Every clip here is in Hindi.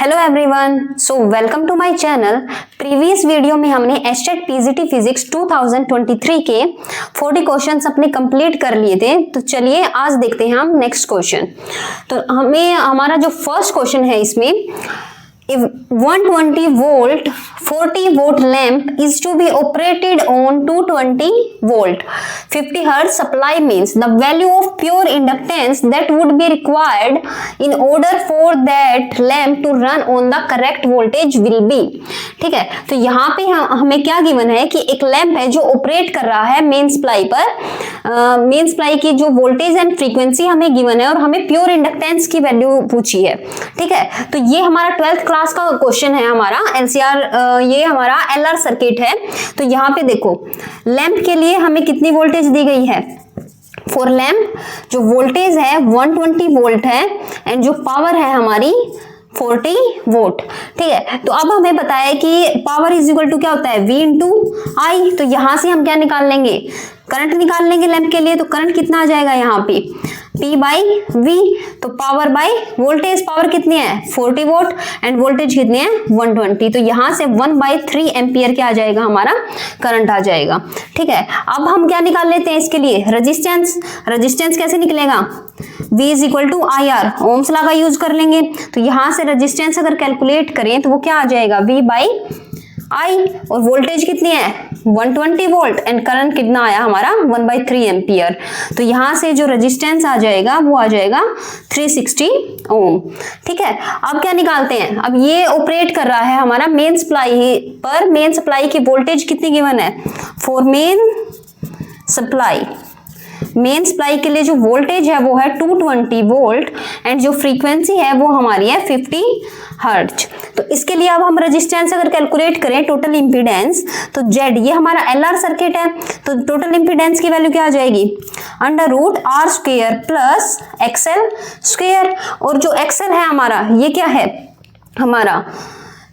Hello everyone, so welcome to my channel. Previous video में हमने एचटेट पीजीटी फिजिक्स 2023 के 40 क्वेश्चंस अपने कंप्लीट कर लिए थे। तो चलिए आज देखते हैं हम नेक्स्ट क्वेश्चन। तो हमारा जो फर्स्ट क्वेश्चन है इसमें, if 120 volt 40 volt lamp is to be operated on 220 volt 50 hertz supply means the value of pure inductance that would be required in order for that lamp to run on the correct voltage will be। ठीक है, तो यहाँ पे हमें क्या गिवन है कि एक लैंप है जो ऑपरेट कर रहा है मेन सप्लाई पर। मेन सप्लाई की जो वोल्टेज एंड फ्रीक्वेंसी हमें गिवन है और हमें प्योर इंडक्टेंस की वैल्यू पूछी है। ठीक है, तो ये हमारा 12th क्लास का क्वेश्चन है, हमारा एलसीआर, ये हमारा एलआर सर्किट है। तो यहाँ पे देखो लैंप के लिए हमें कितनी वोल्टेज दी गई है। फॉर लैंप जो वोल्टेज है 120 वोल्ट है एंड जो पावर है हमारी 40 वोट। ठीक है, तो अब हमें बताया कि पावर इज इक्वल टू क्या होता है, V इंटू आई। तो यहां से हम क्या निकाल लेंगे, करंट निकाल लेंगे लैंप के लिए। तो करंट कितना आ जाएगा यहाँ पे, P बाई V। तो पावर बाई वोल्टेज, पावर कितनी है 40 वोट एंड वोल्टेज कितनी है 120। तो यहाँ से 1/3 एम्पियर क्या आ जाएगा, हमारा करंट आ जाएगा। ठीक है, अब हम क्या निकाल लेते हैं इसके लिए, रेजिस्टेंस। रेजिस्टेंस कैसे निकलेगा, V is equal to I R, ohm's law का यूज कर लेंगे। तो यहाँ से रेजिस्टेंस अगर कैलकुलेट करें तो वो क्या आ जाएगा, V बाई आई। और वोल्टेज कितनी है 120 वोल्ट एंड करंट कितना आया हमारा 1/3 एम्पियर। तो यहाँ से जो रेजिस्टेंस आ जाएगा वो आ जाएगा 360 ओम। ठीक है, अब क्या निकालते हैं, अब ये ऑपरेट कर रहा है हमारा मेन सप्लाई पर। मेन सप्लाई की वोल्टेज कितनी गिवन है, for main supply, main supply के लिए जो वोल्टेज है वो है 220 वोल्ट एंड जो फ्रीक्वेंसी है वो हमारी है 50 हर्ट्ज। तो इसके लिए अब हम रेजिस्टेंस अगर कैलकुलेट करें टोटल इंपीडेंस, तो Z ये हमारा एलआर सर्किट है। तो टोटल इंपीडेंस की वैल्यू क्या आ जाएगी, √R square plus XL square. और जो XL है हमारा ये क्या है, हमारा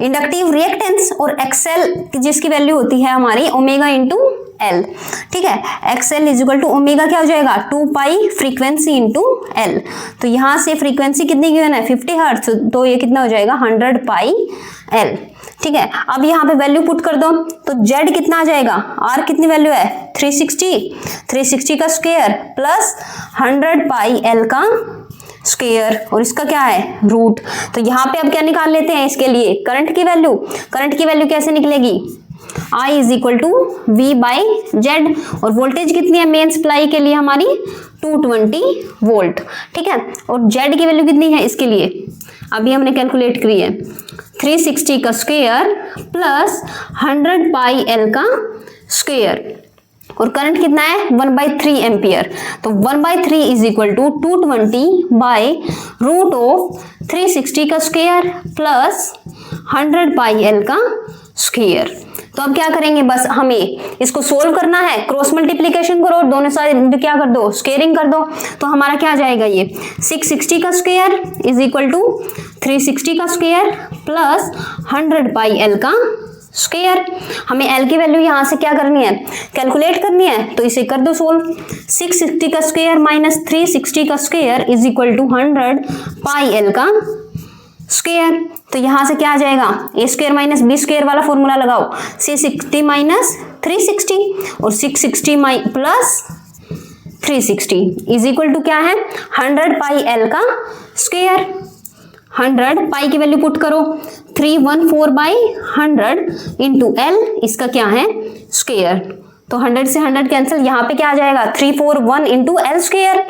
इंडक्टिव रिएक्टेंस, और XL जिसकी वैल्यू होती है हमारी ओमेगा इंटू L। ठीक है, XL is equal to omega क्या हो जाएगा 2 पाई फ्रीक्वेंसी इंटू L। तो यहाँ से फ्रीक्वेंसी कितनी गिवन है 50 हर्ट्ज, तो ये कितना हो जाएगा 100 पाई L। ठीक है, अब यहाँ पे वैल्यू पुट कर दो तो Z कितना आ जाएगा, R कितनी वैल्यू है 360 का स्क्वायर प्लस 100 पाई L का स्क्वायर, और इसका क्या है रूट। तो यहाँ पे अब क्या निकाल लेते हैं इसके लिए, करंट की वैल्यू। करंट की वैल्यू कैसे निकलेगी, I is equal to V by Z. और वोल्टेज कितनी है मेन सप्लाई के लिए हमारी 220 वोल्ट। ठीक है, और Z की वैल्यू कितनी है इसके लिए, अभी हमने कैलकुलेट करी है 360 का स्क्वायर प्लस 100 पाई L का स्क्वायर। और करंट कितना है 1/3 एम्पियर। तो 1/3 is equal to 220 by root of 360 का स्क्वायर प्लस 100 पाई L का स्क्वायर। तो अब क्या करेंगे, बस हमें इसको सोल्व करना है, क्रॉस मल्टीप्लीकेशन करो, दोनों साइड क्या कर दो, स्क्वायरिंग कर दो। तो हमारा क्या आ जाएगा, ये 660 का स्क्वायर इज इक्वल टू 360 का स्क्वायर प्लस 100 पाई L का स्क्वायर। हमें L की वैल्यू यहाँ से क्या करनी है, कैलकुलेट करनी है। तो इसे कर दो सोल्व, 660 का स्क्वायर माइनस 360 का square is equal to 100 pi L का स्क्वायर। तो यहाँ से क्या आ जाएगा, a square minus b square वाला फॉर्मूला लगाओ, 660 माइनस 360 और 660 प्लस 360 इज इक्वल टू क्या है 100 पाई L का स्क्वायर। 100 पाई की वैल्यू पुट करो, 314 बाई 100 इंटू L, इसका क्या है स्क्वायर। तो 100 से 100 कैंसिल, यहाँ पे क्या आ जाएगा 341 इंटू L स्क्वायर।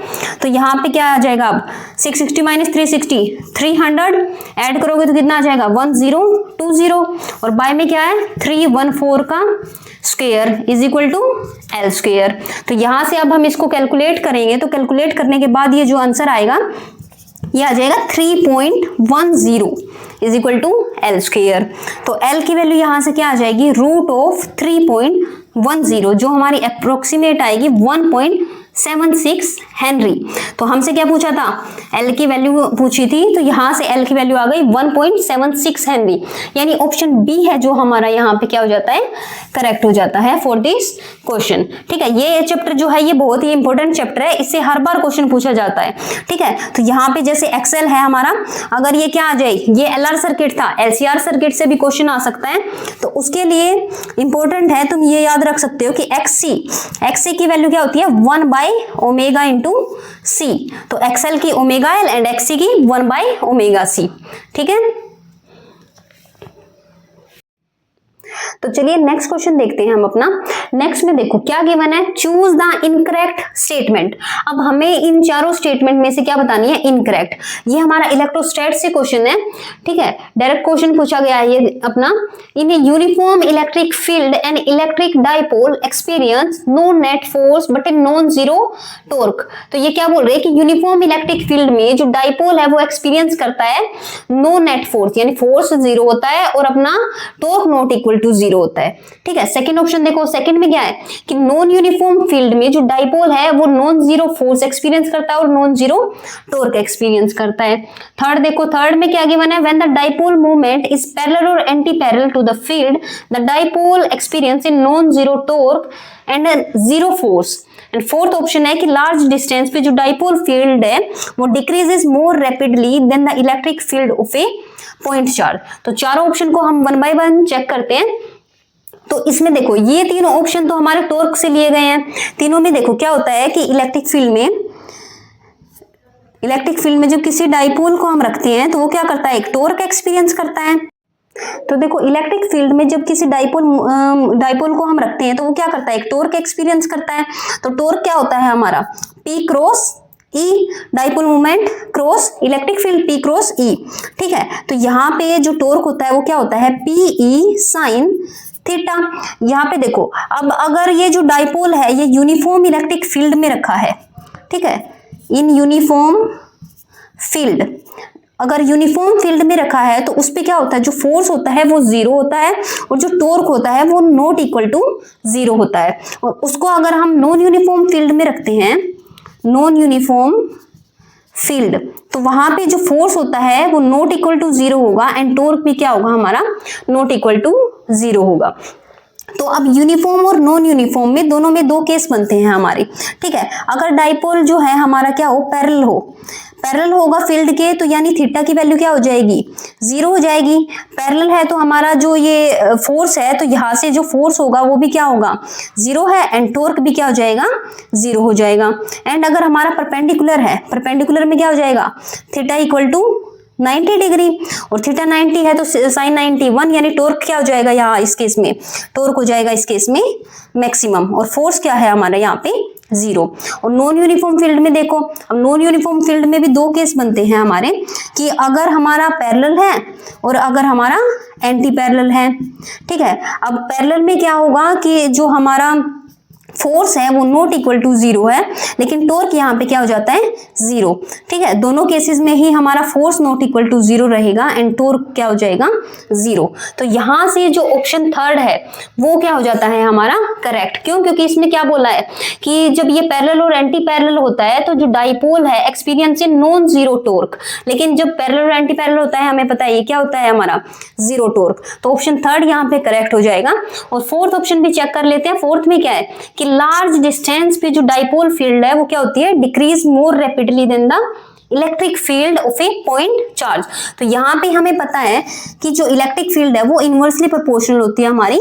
तो यहाँ पे क्या आ जाएगा, अब 660 माइनस 360 300 ऐड करोगे तो कितना आ जाएगा 1020, और बाय में क्या है 314 का square is equal to L square. तो यहाँ से अब हम इसको कैलकुलेट करेंगे, तो कैलकुलेट करने के बाद ये जो आंसर आएगा ये आ जाएगा 3.10 is equal to L square. तो L की वैल्यू यहाँ से क्या आ जाएगी, रूट ऑफ 3.10, जो हमारी अप्रोक्सीमेट आएगी 1.76 हेनरी। तो हमसे क्या पूछा था, एल की वैल्यू पूछी थी, तो यहां से एल की वैल्यू आ गई 1.76 हेनरी, यानी ऑप्शन बी है जो हमारा यहाँ पे क्या हो जाता है, करेक्ट हो जाता है फॉर दिस क्वेश्चन। ठीक है, ये चैप्टर जो है ये बहुत ही इंपॉर्टेंट चैप्टर है, इससे हर बार क्वेश्चन पूछा जाता है। ठीक है, तो यहाँ पे जैसे एक्सेल है हमारा, अगर ये क्या आ जाए, ये एलआर सर्किट था, एलसीआर सर्किट से भी क्वेश्चन आ सकता है, तो उसके लिए इंपॉर्टेंट है, तुम ये याद रख सकते हो कि एक्ससी की वैल्यू क्या होती है, 1 बाई ओमेगा इंटू सी। तो एक्सएल की ओमेगा एल एंड एक्ससी की 1 बाई ओमेगा सी। ठीक है, तो चलिए नेक्स्ट क्वेश्चन देखते हैं हम अपना। नेक्स्ट में देखो क्या गिवन है, चूज द इनकरेक्ट स्टेटमेंट। अब हमें इन चारों स्टेटमेंट में से क्या बतानी है, इनकरेक्ट। ये हमारा इलेक्ट्रोस्टैट से क्वेश्चन है। ठीक है, डायरेक्ट क्वेश्चन पूछा गया है ये अपना, in uniform electric field and electric dipole experience no net force but in non zero torque. तो ये क्या बोल रहे हैं कि यूनिफॉर्म इलेक्ट्रिक फील्ड में जो डाइपोल है वो एक्सपीरियंस करता है नो नेट फोर्स, यानी फोर्स जीरो होता है और अपना torque not equal to zero होता है। ठीक है, सेकंड ऑप्शन देखो, सेकंड में क्या है कि नॉन यूनिफॉर्म फील्ड में जो डाइपोल है वो नॉन जीरो फोर्स एक्सपीरियंस करता है और नॉन जीरो टॉर्क एक्सपीरियंस करता है। थर्ड देखो, थर्ड में क्या गिवन है, when the dipole movement is parallel और anti parallel to the field the dipole experiences in non zero torque and zero force. And fourth option है कि लार्ज डिस्टेंस पे जो डाइपोल फील्ड है वो decreases more rapidly than the electric field of a point charge. तो चारों ऑप्शन को हम 1 बाय 1 चेक करते हैं। तो इसमें देखो ये तीनों ऑप्शन तो हमारे टॉर्क से लिए गए हैं। तीनों में देखो क्या होता है कि इलेक्ट्रिक फील्ड में जब किसी डाइपोल को हम रखते हैं तो वो क्या करता है, एक टॉर्क एक्सपीरियंस करता है। तो देखो इलेक्ट्रिक फील्ड में जब किसी डाइपोल को हम रखते हैं तो वो क्या करता है, एक टॉर्क एक्सपीरियंस करता है। तो टॉर्क क्या होता है हमारा, P cross E, dipole movement cross electric field P cross E। ठीक है, तो यहाँ पे जो टॉर्क होता है वो क्या होता है, PE साइन थीटा। यहाँ पे देखो, अब अगर ये जो डाइपोल है ये यूनिफॉर्म इलेक्ट्रिक फील्ड में रखा है, ठीक है, इन यूनिफॉर्म फील्ड, अगर यूनिफॉर्म फील्ड में रखा है तो उस पे क्या होता है, जो फोर्स होता है वो जीरो होता है और जो टॉर्क होता है वो नॉट इक्वल टू जीरो होता है। और उसको अगर हम नॉन यूनिफॉर्म फील्ड में रखते हैं, नॉन यूनिफॉर्म फील्ड, तो वहां पे जो फोर्स होता है वो नॉट इक्वल टू जीरो होगा एंड टॉर्क भी क्या होगा हमारा, नॉट इक्वल टू जीरो होगा। तो अब यूनिफॉर्म और नॉन यूनिफॉर्म में दोनों में दो केस बनते हैं हमारे। ठीक है, अगर डाइपोल जो है हमारा क्या हो, पैरेलल होगा फील्ड के, तो यानी थीटा की वैल्यू क्या हो जाएगी, जीरो हो जाएगी। पैरेलल है तो हमारा जो ये फोर्स है, तो यहाँ से जो फोर्स होगा वो भी क्या होगा, जीरो है एंड टॉर्क भी क्या हो जाएगा, जीरो हो जाएगा। एंड अगर हमारा परपेंडिकुलर है, परपेंडिकुलर में क्या हो जाएगा, थीटा इक्वल टू 90 डिग्री, और थीटा 90 है तो साइन 91, यानी टॉर्क क्या हो जाएगा यहाँ इस केस में, टॉर्क हो जाएगा इस केस में मैक्सिमम, और फोर्स क्या है हमारा यहाँ पे, जीरो। और नॉन यूनिफॉर्म फील्ड में देखो, अब नॉन यूनिफॉर्म फील्ड में भी दो केस बनते हैं हमारे, कि अगर हमारा पैरेलल है और अगर हमारा एंटी पैरेलल है। ठीक है, अब पैरेलल में क्या होगा कि जो हमारा फोर्स है वो नॉट इक्वल टू जीरो है, लेकिन टॉर्क यहाँ पे क्या हो जाता है, जीरो। ठीक है, दोनों केसेस में ही हमारा force not equal to zero रहेगा एंड टॉर्क क्या हो जाएगा, जीरो। तो यहाँ से जो ऑप्शन थर्ड है वो क्या हो जाता है हमारा करेक्ट। क्यों, क्योंकि इसमें क्या बोला है कि जब ये पैरेलल और एंटी पैरेलल होता है तो जो डाइपोल है experience in non zero torque, लेकिन जब पैरेलल और एंटी पैरेलल होता है हमें पता है ये क्या होता है हमारा, जीरो टॉर्क। तो ऑप्शन थर्ड यहाँ पे करेक्ट हो जाएगा। और फोर्थ ऑप्शन भी चेक कर लेते हैं। फोर्थ में क्या है कि लार्ज डिस्टेंस पे जो डाइपोल फील्ड है वो क्या होती है, decrease more rapidly than the electric field of a point charge. तो यहाँ पे हमें पता है कि जो इलेक्ट्रिक फील्ड है वो इनवर्सली प्रोपोर्शनल होती है हमारी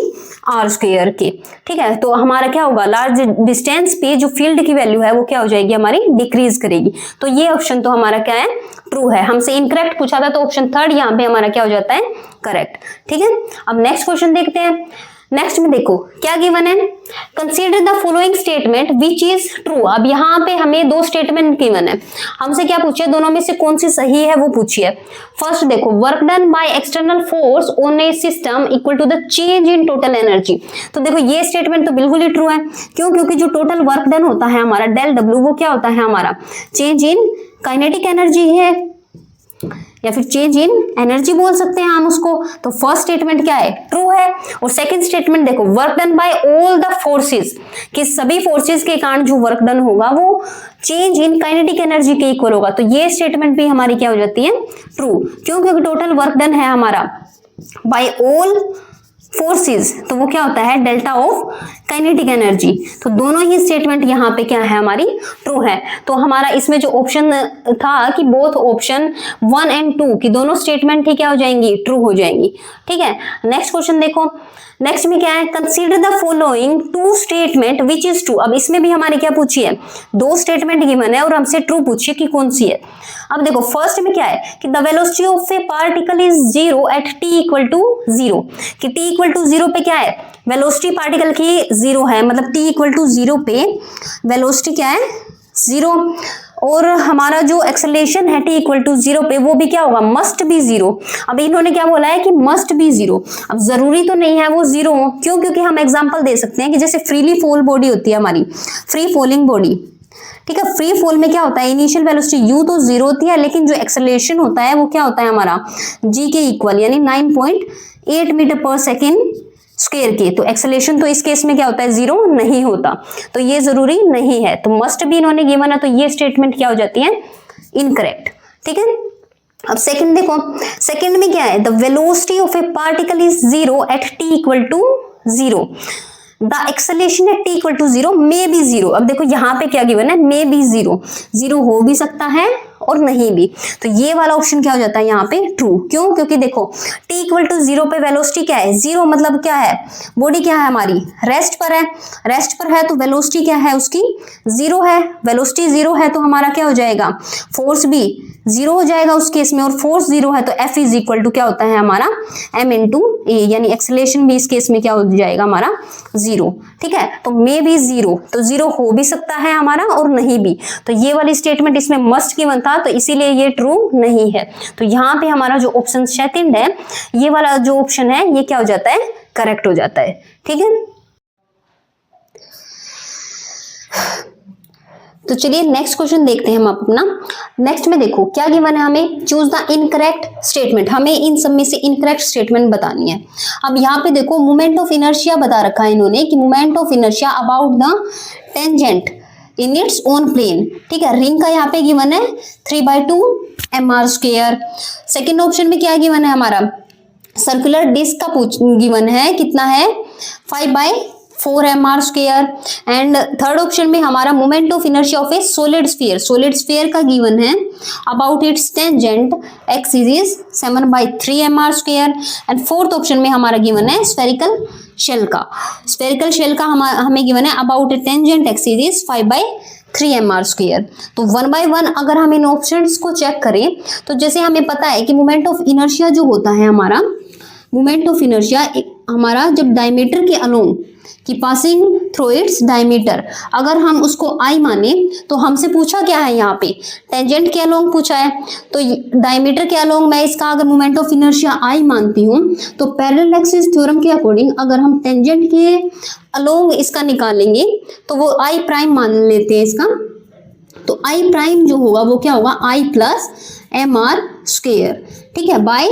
आर स्क्वायर के। ठीक है, तो हमारा क्या होगा, लार्ज डिस्टेंस पे जो फील्ड की वैल्यू है वो क्या हो जाएगी हमारी, डिक्रीज करेगी। तो ये ऑप्शन तो हमारा क्या है, ट्रू है। हमसे इनकरेक्ट पूछा था तो ऑप्शन थर्ड यहाँ पे हमारा क्या हो जाता है, करेक्ट। ठीक है, अब नेक्स्ट क्वेश्चन देखते हैं। नेक्स्ट में देखो क्या गिवन है, consider the following statement which is true. अब यहाँ पे हमें दो स्टेटमेंट गिवन है, हमसे क्या पूछे, दोनों में से कौन सी सही है वो पूछिए। फर्स्ट देखो, work done by external force on a system equal to the change in total energy. तो देखो ये स्टेटमेंट तो बिल्कुल ही ट्रू है। क्यों, क्योंकि जो टोटल वर्क डन होता है हमारा डेल डब्ल्यू वो क्या होता है हमारा, चेंज इन काइनेटिक एनर्जी है। या फिर चेंज इन एनर्जी बोल सकते हैं हम उसको। तो फर्स्ट स्टेटमेंट क्या है, ट्रू है। और सेकंड स्टेटमेंट देखो, work done bye all the forces, कि सभी फोर्सेस के कारण जो वर्क डन होगा वो चेंज इन काइनेटिक एनर्जी के इक्वल होगा। तो ये स्टेटमेंट भी हमारी क्या हो जाती है, ट्रू। क्यों, क्योंकि टोटल वर्क डन है हमारा बाय ऑल फोर्सेस, तो वो क्या होता है, डेल्टा ऑफ काइनेटिक एनर्जी। तो दोनों ही स्टेटमेंट यहाँ पे क्या है, हमारी ट्रू है। तो हमारा इसमें जो ऑप्शन था कि बोथ ऑप्शन 1 एंड 2 की दोनों स्टेटमेंट ही क्या हो जाएंगी, ट्रू हो जाएंगी। ठीक है, नेक्स्ट क्वेश्चन देखो। नेक्स्ट में क्या है, consider the following two statement which is true. अब इसमें भी हमारे क्या पूछी है, दो स्टेटमेंट गिवन है और हमसे ट्रू पूछिए कि कौन सी है। अब देखो फर्स्ट में क्या है कि the velocity of a particle is 0 at t equal to 0, कि t इक्वल टू 0 पे क्या है, वेलोसिटी पार्टिकल की 0 है, मतलब t इक्वल टू 0 पे वेलोसिटी क्या है, 0। और हमारा जो एक्सेलरेशन है t इक्वल टू 0 पे वो भी क्या होगा, मस्ट बी 0। अब इन्होंने क्या बोला है कि मस्ट बी 0। अब जरूरी तो नहीं है वो 0 हो, क्यों, क्योंकि हम एग्जांपल दे सकते हैं कि जैसे फ्रीली फॉल बॉडी होती है हमारी, फ्री फॉलिंग बॉडी, ठीक है, फ्री फॉल में क्या होता है, इनिशियल वेलोसिटी u तो 0 होती है, लेकिन जो एक्सेलरेशन होता है वो क्या होता है हमारा g के इक्वल, यानी 9.8 मीटर पर सेकेंड स्क्वायर के। तो एक्सेलरेशन तो इस केस में क्या होता है, 0 नहीं होता, तो ये जरूरी नहीं है। तो मस्ट भी इन्होंने गिवन है, तो ये स्टेटमेंट क्या हो जाती है, इनकरेक्ट। ठीक है, अब सेकंड देखो, सेकंड में क्या है, the velocity of a particle is 0 at t equal to 0, the acceleration at t equal to 0 may be 0। अब देखो यहाँ पे क्या गिवन है, मे बी 0, 0 हो भी सकता है और नहीं भी। तो ये वाला ऑप्शन क्या हो जाता है यहाँ पे, ट्रू। क्यों, क्योंकि देखो t इक्वल टू 0 पे वेलोसिटी क्या है, 0, मतलब क्या है, बॉडी क्या है हमारी, रेस्ट पर है, रेस्ट पर है तो वेलोसिटी क्या है उसकी, 0 है। वेलोसिटी 0 है तो हमारा क्या हो जाएगा, फोर्स भी 0 हो जाएगा उस केस में, और फोर्स 0 है तो F इज इक्वल टू क्या होता है हमारा m इंटू ए, यानी एक्सेलरेशन भी इस केस में क्या हो जाएगा हमारा 0। ठीक है, तो मे बी 0, तो 0 हो भी सकता है हमारा और नहीं भी। तो ये वाली स्टेटमेंट इसमें मस्ट गिवन था, तो इसीलिए ये ट्रू नहीं है। तो यहाँ पे हमारा जो ऑप्शन सेकंड है, ये वाला जो ऑप्शन है ये क्या हो जाता है, करेक्ट हो जाता है। ठीक है, तो चलिए नेक्स्ट क्वेश्चन देखते हैं हम अपना। नेक्स्ट में देखो क्या गिवन है हमें, चूज द इनकरेक्ट स्टेटमेंट। हमें इन सब में से इनकरेक्ट स्टेटमेंट बतानी है। अब यहाँ पे देखो मोमेंट ऑफ इनर्शिया बता रखा है इन्होंने कि moment of inertia about the tangent in its own plane. ठीक है, रिंग का यहाँ पे गिवन है 3/2 mr²। सेकेंड ऑप्शन में क्या गिवन है हमारा, सर्कुलर डिस्क का गिवन है, कितना है 5/4 mr²। एंड थर्ड ऑप्शन में हमारा moment of inertia of A solid sphere, solid sphere का गिवन है about it's tangent axis is 7/3 mr²। And fourth option में हमारा गिवन है स्फेरिकल शेल का, स्फेरिकल शेल का हमें गिवन है about A tangent axis is 5/3 mr²। तो 1 by 1 अगर हम इन ऑप्शंस को चेक करें तो जैसे हमें पता है कि मोमेंट ऑफ इनर्शिया जो होता है हमारा, मोमेंट ऑफ इनर्शिया हमारा जब डायमीटर के अलोंग कि पासिंग थ्रू इट्स डायमीटर, अगर हम उसको आई माने तो हमसे पूछा क्या है यहाँ पे, टेंजेंट के अलोंग पूछा है। तो डायमीटर के अलोंग मैं इसका अगर मोमेंट ऑफ इनर्शिया आई मानती हूँ तो पैरेलल एक्सिस थ्योरम के अकॉर्डिंग अगर हम टेंजेंट के अलोंग इसका निकालेंगे तो वो आई प्राइम मान लेते हैं इसका। तो आई प्राइम जो होगा वो क्या होगा, आई प्लस mr²। ठीक है, बाय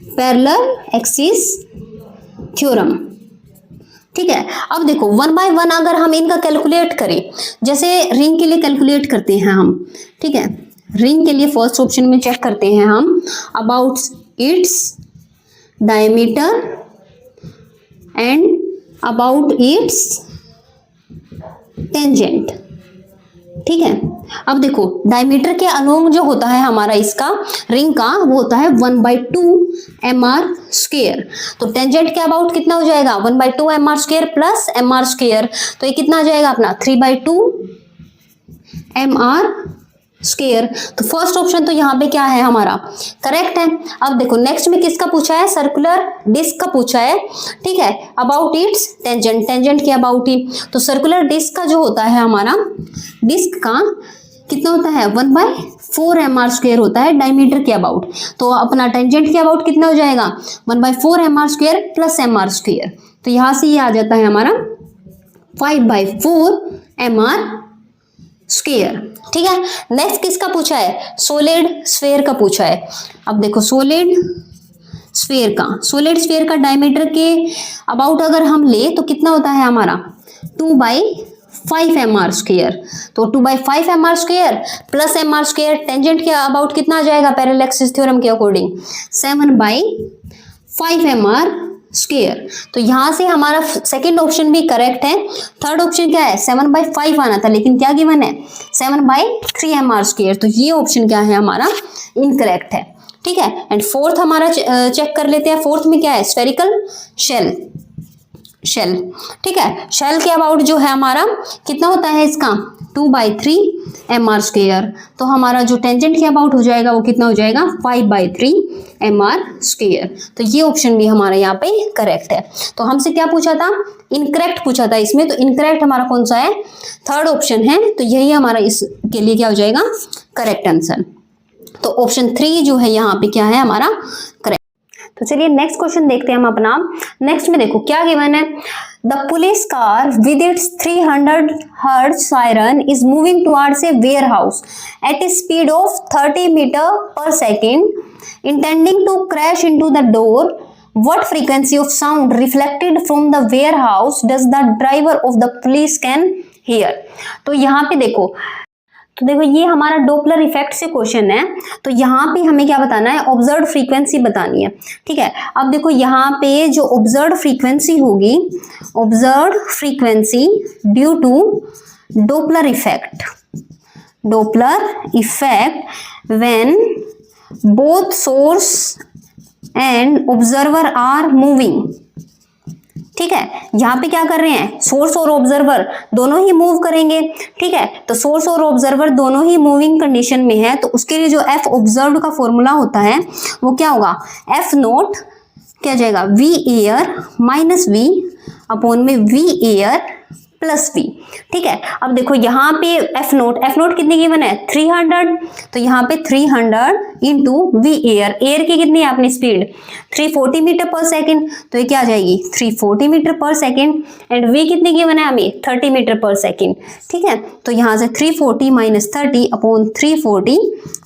पैरेलल एक्सिस थ्योरम। ठीक है, अब देखो 1 by 1 अगर हम इनका कैलकुलेट करें, जैसे रिंग के लिए कैलकुलेट करते हैं हम। ठीक है, रिंग के लिए फर्स्ट ऑप्शन में चेक करते हैं हम about its diameter and about it's tangent. ठीक है, अब देखो डायमीटर के अलोंग जो होता है हमारा इसका रिंग का वो होता है 1/2 mr²। तो टेंजेंट के अबाउट कितना हो जाएगा 1/2 mr² प्लस mr²। तो ये कितना आ जाएगा अपना 3/2 mr²। तो फर्स्ट ऑप्शन तो यहाँ पे क्या है हमारा करेक्ट है। अब देखो नेक्स्ट में किसका पूछा है, सर्कुलर डिस्क का पूछा है। ठीक है, अबाउट इट्स टेंजेंट, टेंजेंट के अबाउट ही। तो सर्कुलर डिस्क का जो होता है हमारा, डिस्क का कितना होता है 1/4 mr² होता है डायमीटर के अबाउट। तो अपना टेंजेंट के अबाउट कितना हो जाएगा 1/4 mr² प्लस mr²। तो यहाँ से ये आ जाता है हमारा 5/4 mr²। स्क्वायर। ठीक है, नेक्स्ट किसका पूछा है, सॉलिड स्फीयर का पूछा है। अब देखो सॉलिड स्फीयर का डायमीटर के अबाउट अगर हम ले तो कितना होता है हमारा 2/5 mr स्क्वायर। तो 2/5 mr square plus mr square tangent के अबाउट कितना आ जाएगा पैरेलल एक्सिस थ्योरम के अकॉर्डिंग 7/5 mr स्क्वायर। तो यहां से हमारा सेकंड ऑप्शन भी करेक्ट है। थर्ड ऑप्शन क्या है 7/5 आना था, लेकिन क्या गिवन है 7/3 mr स्क्वायर। तो ये ऑप्शन क्या है हमारा इनकरेक्ट है। ठीक है, एंड फोर्थ हमारा चेक कर लेते हैं। फोर्थ में क्या है स्फेरिकल शेल। ठीक है, शेल के अबाउट जो है हमारा कितना होता है इसका 2/3 mr स्क्वायर। तो हमारा जो टेंजेंट के अबाउट हो जाएगा वो कितना हो जाएगा 5/3 mr स्क्वायर। तो ये ऑप्शन भी हमारा यहाँ पे करेक्ट है। तो हमसे क्या पूछा था, इनकरेक्ट पूछा था इसमें। तो इनकरेक्ट हमारा कौन सा है, थर्ड ऑप्शन है। तो यही हमारा इसके लिए क्या हो जाएगा करेक्ट आंसर। तो ऑप्शन 3 जो है यहाँ पे क्या है हमारा करेक्ट। तो चलिए नेक्स्ट क्वेश्चन देखते हैं हम अपना। नेक्स्ट में देखो क्या गिवन है, the police car with its 300 hertz siren is moving towards a warehouse at a speed of 30 metre per second intending to crash into the door. What frequency of sound reflected from the warehouse does the driver of the police can hear? तो यहाँ पे देखो ये हमारा डोपलर इफेक्ट से क्वेश्चन है। तो यहाँ पे हमें क्या बताना है, ऑब्जर्व्ड फ्रीक्वेंसी बतानी है। ठीक है, अब देखो यहाँ पे जो ऑब्जर्व्ड फ्रीक्वेंसी होगी, observed frequency due to Doppler effect when both source and observer are moving. ठीक है, यहाँ पे क्या कर रहे हैं, सोर्स और ऑब्जर्वर दोनों ही मूव करेंगे। ठीक है, तो सोर्स और ऑब्जर्वर दोनों ही मूविंग कंडीशन में है। तो उसके लिए जो एफ ऑब्जर्व्ड का फॉर्मूला होता है वो क्या होगा, एफ नोट क्या जाएगा V air minus V upon में वी एयर प्लस वी। ठीक है, अब देखो यहाँ पे एफ नोट कितनी गिवन है 300। तो यहाँ पे 300 इंटू वी एयर की कितनी है अपनी स्पीड 340 मीटर पर सेकेंड। तो ये क्या आ जाएगी 340 metre per second. And we कितनी गिवन है हमें 30 मीटर पर सेकेंड। ठीक है, तो यहाँ से 340 माइनस 30 अपॉन 340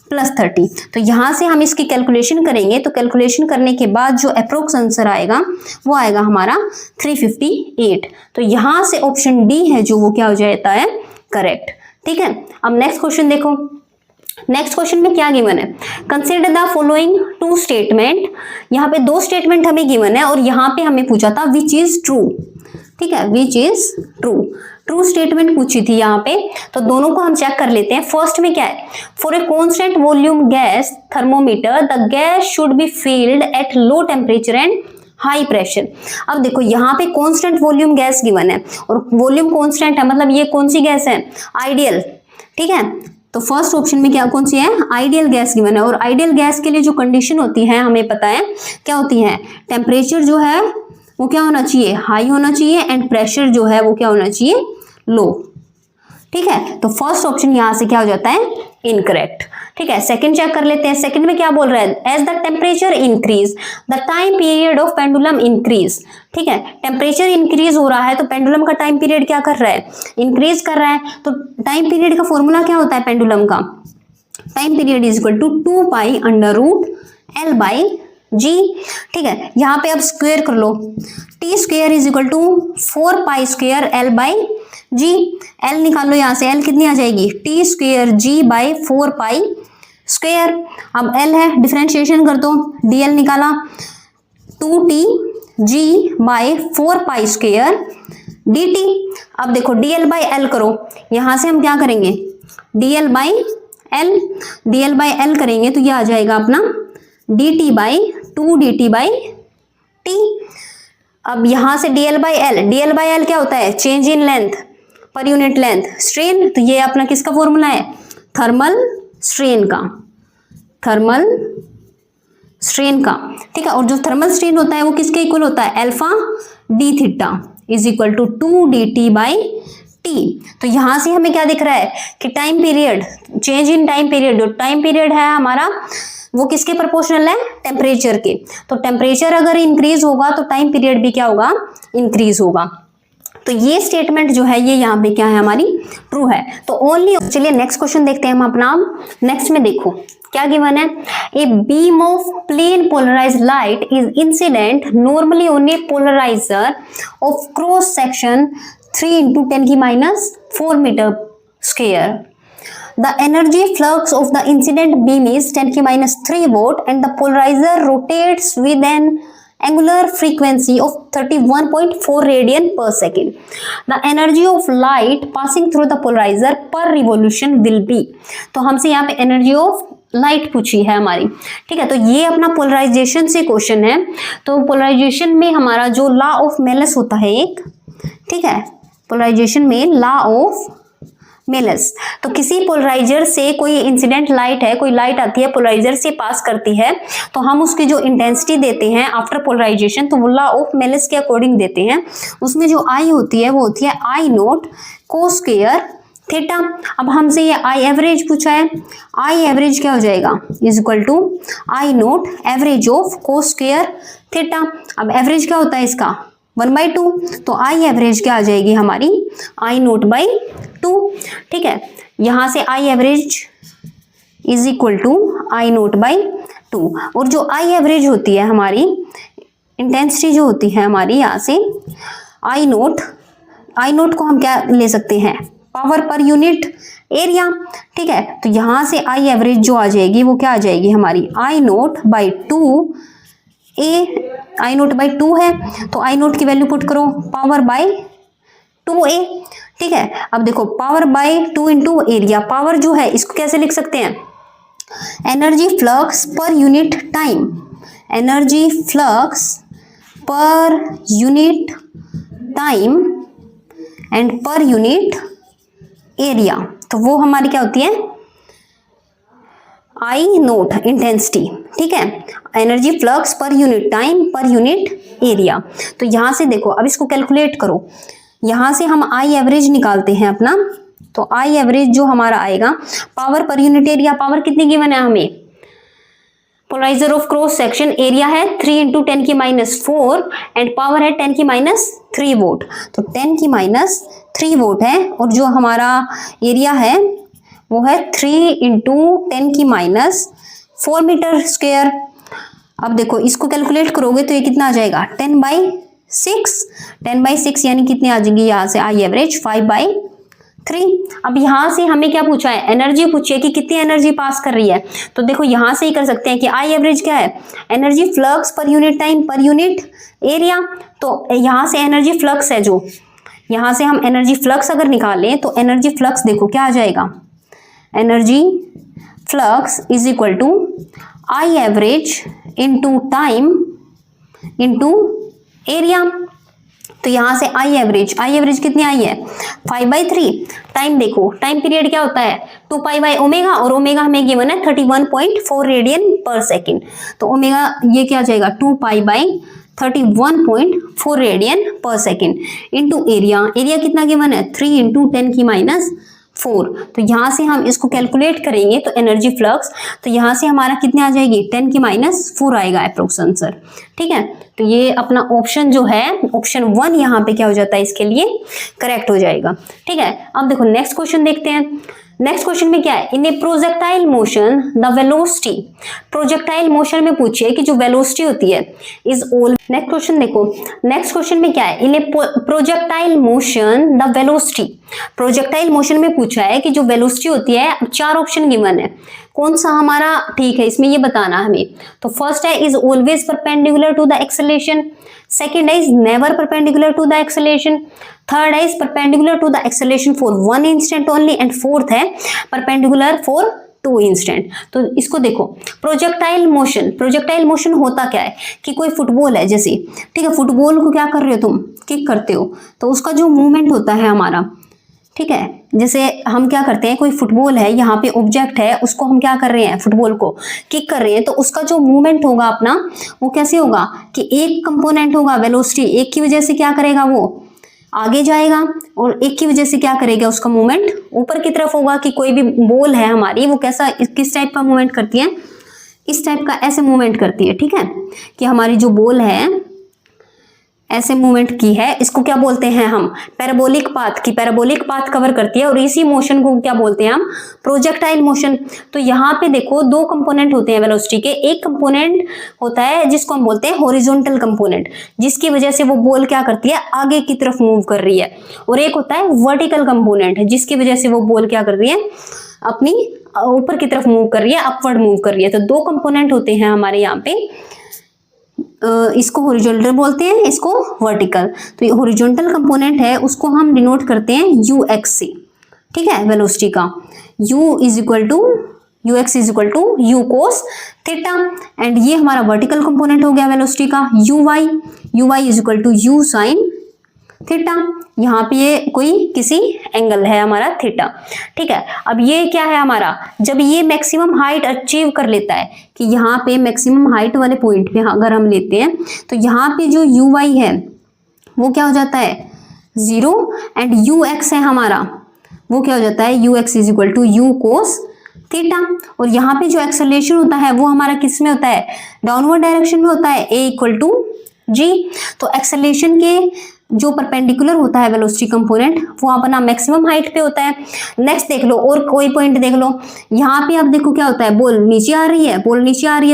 प्लस 30। तो यहाँ से हम इसकी कैलकुलेशन करेंगे। तो कैलकुलेशन करने के बाद जो अप्रोक्स आंसर आएगा वो आएगा हमारा 358। तो यहाँ से ऑप्शन डी है जो वो क्या हो जाता है करेक्ट। ठीक है, अब नेक्स्ट क्वेश्चन देखो। नेक्स्ट क्वेश्चन में क्या गिवन है, कंसीडर द फॉलोइंग 2 स्टेटमेंट। यहाँ पे 2 स्टेटमेंट हमें गिवन है और यहाँ पे हमें पूछा था विच इज ट्रू। ठीक है, विच इज ट्रू स्टेटमेंट पूछी थी यहाँ पे। तो दोनों को हम चेक कर लेते हैं। फर्स्ट में क्या है, for a constant volume gas thermometer the gas should be field at low temperature and high pressure. अब देखो यहाँ पे कांस्टेंट वॉल्यूम गैस गिवन है और वॉल्यूम कांस्टेंट है, मतलब ये कौन सी गैस है, आइडियल। ठीक है, तो फर्स्ट ऑप्शन में क्या कौन सी है, आइडियल गैस गिवन है। और आइडियल गैस के लिए जो कंडीशन होती है हमें पता है क्या होती है, टेम्परेचर जो है वो क्या होना चाहिए, हाई होना चाहिए एंड प्रेशर जो है वो क्या होना चाहिए, लो। ठीक है, तो फर्स्ट ऑप्शन यहां से क्या हो जाता है, इनकरेक्ट। ठीक है, सेकंड चेक कर लेते हैं। सेकंड में क्या बोल रहा है, as the temperature increase the time period of pendulum increase. ठीक है, टेम्परेचर इंक्रीज हो रहा है तो पेंडुलम का टाइम पीरियड क्या कर रहा है, इंक्रीज कर रहा है। तो टाइम पीरियड का फॉर्मूला क्या होता है पेंडुलम का, time period is equal to 2π√L/g। ठीक है, यहाँ पे अब स्क्वायर कर लो, T square is equal to 4π²L/g। L निकाल लो यहाँ से, L कितनी आ जाएगी, टी स्क्वायर g/4π²। अब L है, डिफरेंशिएशन कर दो, dl निकाला 2tg/4π² dt। अब देखो dl/L करो, यहाँ से हम क्या करेंगे, dl/L करेंगे तो ये आ जाएगा अपना dt/2dt/t। अब यहाँ से dl/L क्या होता है, change in length per unit length strain. तो ये अपना किसका फॉर्मूला है, थर्मल स्ट्रेन का। ठीक है, और जो थर्मल स्ट्रेन होता है वो किसके इक्वल होता है, alpha D theta is equal to 2dt/t। तो यहां से हमें क्या दिख रहा है कि time period, change in time period, जो टाइम पीरियड है हमारा वो किसके प्रोपोर्शनल है, टेम्परेचर के। तो टेम्परेचर अगर इंक्रीज होगा तो टाइम पीरियड भी क्या होगा, इंक्रीज होगा। तो ये स्टेटमेंट जो है ये यहाँ पे क्या है हमारी ट्रू है। तो ओनली, चलिए नेक्स्ट क्वेश्चन देखते हैं हम अपना। नेक्स्ट में देखो क्या गिवन है, a beam of plane polarised light is incident normally on a polariser of cross section 3 × 10⁻⁴ metre square. The energy flux of the incident beam is 10⁻³ watt and the polarizer rotates with an angular frequency of 31.4 radian per second. The energy of light passing through the polarizer per revolution will be. तो हमसे यहाँ पे energy of लाइट पूछी है हमारी, ठीक है। तो ये अपना पोलराइजेशन से क्वेश्चन है। तो पोलराइजेशन में हमारा जो लॉ ऑफ मेलस होता है एक, ठीक है, पोलराइजेशन में लॉ ऑफ मेलस, तो किसी पोलराइजर से कोई इंसिडेंट लाइट है, कोई लाइट आती है पोलराइजर से पास करती है, तो हम उसकी जो इंटेंसिटी देते हैं आफ्टर पोलराइजेशन, तो वो लॉ ऑफ मेलस के अकॉर्डिंग देते हैं। उसमें जो आई होती है वो होती है I0 cos स्क्वायर थीटा। अब हमसे ये आई एवरेज पूछा है, आई एवरेज क्या हो जाएगा, is equal to I0 average of cos square theta. अब एवरेज क्या होता है इसका 1/2, तो आई एवरेज क्या आ जाएगी हमारी I0/2, ठीक है। यहाँ से I average is equal to I0/2, और जो आई एवरेज होती है हमारी इंटेंसिटी जो होती है हमारी, यहाँ से I0 को हम क्या ले सकते हैं, पावर पर यूनिट एरिया, ठीक है। तो यहाँ से आई एवरेज जो आ जाएगी वो क्या आ जाएगी हमारी I0/2 I0/2 है, तो I0 की वैल्यू पुट करो पावर बाय 2a, ठीक है। अब देखो power bye 2 into area, power जो है इसको कैसे लिख सकते हैं, energy flux per unit time, energy flux per unit time and पर यूनिट एरिया, तो वो हमारी क्या होती है I0 इंटेंसिटी, ठीक है, energy flux per unit time पर यूनिट एरिया। तो यहां से देखो, अब इसको कैलकुलेट करो, यहां से हम आई एवरेज निकालते हैं अपना, तो आई एवरेज जो हमारा आएगा power per unit area, power कितनी गिवन है हमें, polariser of cross section area है 3 × 10⁻⁴ एंड पावर है 10⁻³ वोट, तो 10⁻³ वोट है, और जो हमारा एरिया है वो है 3 × 10⁻⁴ मीटर स्क्वायर। अब देखो इसको कैलकुलेट करोगे तो ये कितना आ जाएगा 10/6 यानी कितनी आ जाएगी यहाँ से आई एवरेज 5/3। अब यहाँ से हमें क्या पूछा है, एनर्जी पूछी है कि कितनी एनर्जी पास कर रही है, तो देखो यहाँ से ही कर सकते हैं कि आई एवरेज क्या है, energy flux per unit time पर यूनिट एरिया। तो यहाँ से एनर्जी फ्लक्स है, जो यहाँ से हम एनर्जी फ्लक्स अगर निकालें तो एनर्जी फ्लक्स देखो क्या आ जाएगा, energy flux is equal to I average into time into area. तो यहाँ से आई एवरेज कितनी आई है 5/3। टाइम देखो, टाइम पीरियड क्या होता है 2π/ω, और ओमेगा हमें गिवन है 31.4 रेडियन पर सेकेंड, तो ओमेगा ये क्या आ जाएगा 2π/31.4 रेडियन पर सेकेंड इंटू एरिया, एरिया कितना गिवन है 3 × 10⁻⁴। तो यहाँ से हम इसको कैलकुलेट करेंगे तो एनर्जी फ्लक्स, तो यहाँ से हमारा कितने आ जाएगी 10⁻⁴ आएगा अप्रोक्स आंसर, ठीक है। तो ये अपना ऑप्शन जो है ऑप्शन 1 यहाँ पे क्या हो जाता है इसके लिए करेक्ट हो जाएगा, ठीक है। अब देखो नेक्स्ट क्वेश्चन देखते हैं। नेक्स्ट क्वेश्चन में क्या है, in a projectile motion the velocity, projectile motion में पूछिए कि जो वेलोसिटी होती है इज ऑल। नेक्स्ट क्वेश्चन देखो, नेक्स्ट क्वेश्चन में क्या है, in a projectile motion the velocity, projectile motion में पूछा है कि जो वेलोसिटी होती है, 4 ऑप्शन गिवन है, कौन सा हमारा ठीक है इसमें ये बताना हमें। तो फर्स्ट है is always perpendicular to the acceleration, second है is never perpendicular to the acceleration, third है is perpendicular to the acceleration for 1 instant only, and fourth है परपेंडिकुलर फॉर 2 इंस्टेंट। तो इसको देखो, प्रोजेक्टाइल मोशन होता क्या है कि कोई फुटबॉल है जैसे, ठीक है, फुटबॉल को क्या कर रहे हो तुम, किक करते हो, तो उसका जो मूवमेंट होता है हमारा, ठीक है, जैसे हम क्या करते हैं, कोई फुटबॉल है, यहाँ पे ऑब्जेक्ट है, उसको हम क्या कर रहे हैं, फुटबॉल को किक कर रहे हैं, तो उसका जो मूवमेंट होगा अपना वो कैसे होगा कि एक कंपोनेंट होगा वेलोसिटी, एक की वजह से क्या करेगा वो आगे जाएगा, और एक की वजह से क्या करेगा उसका मूवमेंट ऊपर की तरफ होगा। कि कोई भी बॉल है हमारी वो कैसा किस टाइप का मूवमेंट करती है, इस टाइप का ऐसे मूवमेंट करती है, ठीक है, कि हमारी जो बॉल है ऐसे मूवमेंट की है, इसको क्या बोलते हैं हम, पैराबोलिक पाथ की पैराबोलिक पाथ कवर करती है, और इसी मोशन को क्या बोलते हैं हम, प्रोजेक्टाइल मोशन। तो यहाँ पे देखो दो कंपोनेंट होते हैं वेलोसिटी के, एक कंपोनेंट होता है जिसको हम बोलते हैं हॉरिजॉन्टल कंपोनेंट, जिसकी वजह से वो बॉल क्या करती है, आगे की तरफ मूव कर रही है, और एक होता है वर्टिकल कंपोनेंट, जिसकी वजह से वो बॉल क्या कर रही है, अपनी ऊपर की तरफ मूव कर रही है, अपवर्ड मूव कर रही है। तो दो कंपोनेंट होते हैं हमारे यहाँ पे, इसको हॉरिजॉन्टल बोलते हैं, इसको वर्टिकल। तो ये हॉरिजॉन्टल कंपोनेंट है, उसको हम डिनोट करते हैं ux से, ठीक है, वेलोसिटी का ux is equal to u cos theta, and ये हमारा वर्टिकल कंपोनेंट हो गया वेलोसिटी का uy is equal to u sin theta. यहाँ पे ये कोई किसी एंगल है हमारा थीटा, ठीक है। अब ये क्या है हमारा, जब ये मैक्सिमम हाइट अचीव कर लेता है, कि यहाँ पे मैक्सिमम हाइट वाले पॉइंट पे अगर हम लेते हैं, तो यहाँ पे जो uy है वो क्या हो जाता है 0, एंड ux है हमारा वो क्या हो जाता है ux is equal to u cos theta. और यहाँ पे जो एक्सेलरेशन होता है वो हमारा किस में होता है, डाउनवर्ड डायरेक्शन में होता है, a इक्वल टू g। तो एक्सेलरेशन के जो परपेंडिकुलर होता है वेलोसिटी कंपोनेंट, वो अपना मैक्सिमम हाइट पे होता है। नेक्स्ट देख लो, और कोई पॉइंट देख लो, यहाँ पे आप देखो क्या होता है, बॉल नीचे आ रही है,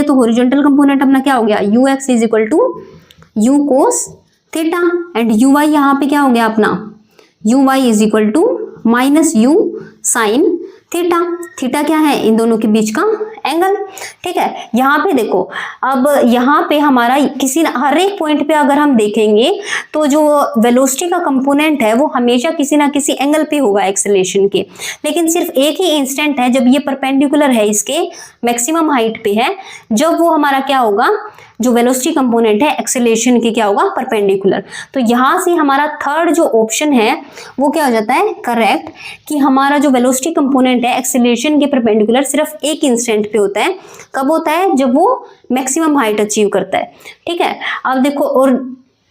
तो हॉरिजॉन्टल कंपोनेंट अपना क्या हो गया, ux is equal to u cos theta, and uy यहाँ पे क्या हो गया अपना, uy is equal to minus u sin theta क्या है, इन दोनों के बीच का एंगल, ठीक है। यहाँ पे देखो, अब यहाँ पे हमारा हर एक पॉइंट पे अगर हम देखेंगे, तो जो वेलोसिटी का कंपोनेंट है वो हमेशा किसी ना किसी एंगल पे होगा एक्सेलरेशन के, लेकिन सिर्फ एक ही इंस्टेंट है जब ये परपेंडिकुलर है, इसके मैक्सिमम हाइट पे है, जब वो हमारा क्या होगा, जो वेलोसिटी कंपोनेंट है एक्सेलरेशन के क्या होगा, परपेंडिकुलर। तो यहाँ से हमारा थर्ड जो ऑप्शन है वो क्या हो जाता है करेक्ट, कि हमारा जो वेलोसिटी कंपोनेंट है एक्सेलरेशन के परपेंडिकुलर सिर्फ एक इंस्टेंट पे होता है। कब होता है, जब वो मैक्सिमम हाइट अचीव करता है, ठीक है। अब देखो, और